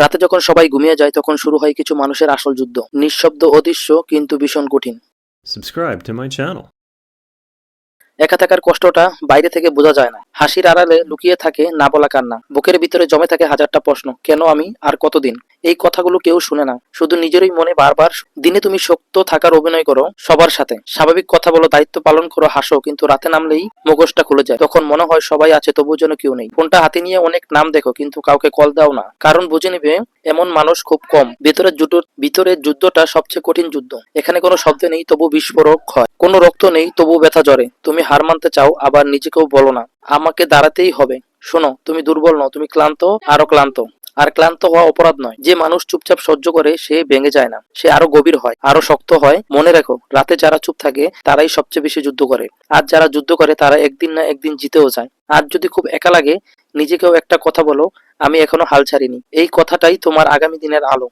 রাতে যখন সবাই ঘুমিয়ে যায় তখন শুরু হয় কিছু মানুষের আসল যুদ্ধ। নিঃশব্দ, অদৃশ্য, কিন্তু ভীষণ কঠিন। Subscribe to my channel. একা থাকার কষ্টটা বাইরে থেকে বোঝা যায় না। হাসির আড়ালে লুকিয়ে থাকে না বলা কান্না। বুকের ভিতরে জমে থাকে হাজারটা প্রশ্ন, কেন আমি, আর কতদিন। এই কথাগুলো কেউ শুনে না, শুধু নিজেরই মনে বারবার। দিনে তুমি শক্ত থাকার অভিনয় করো সবার সাথে, স্বাভাবিক কথা বলো, দায়িত্ব পালন করো, হাসো, কিন্তু রাতে নামলেই মুখোশটা খুলে যায়। তখন মনে হয় সবাই আছে, তবুও যেন কেউ নেই। ফোনটা হাতে নিয়ে অনেক নাম দেখো, কিন্তু কাউকে কল দাও না, কারণ বুঝে নিবে এমন মানুষ খুব কম। ভিতরের যুদ্ধটা সবচেয়ে কঠিন যুদ্ধ। এখানে কোনো শব্দ নেই, তবু বিস্ফোরক হয়। কোনো রক্ত নেই, তবু ব্যথা জ্বরে। তুমি হার মানতে চাও, আবার নিজেকেও বলো না, আমাকে দাঁড়াতেই হবে। শোনো, তুমি দুর্বল নও, তুমি ক্লান্ত, আরো ক্লান্ত। আর ক্লান্ত হওয়া অপরাধ নয়। যে মানুষ চুপচাপ সহ্য করে সে ভেঙে যায় না, সে আরো গভীর হয়, আরো শক্ত হয়। মনে রেখো, রাতে যারা চুপ থাকে তারাই সবচেয়ে বেশি যুদ্ধ করে। আর যারা যুদ্ধ করে তারা একদিন না একদিন জিতেও যায়। আর যদি খুব একা লাগে, নিজেকেও একটা কথা বলো, আমি এখনো হাল ছাড়িনি। এই কথাটাই তোমার আগামী দিনের আলো।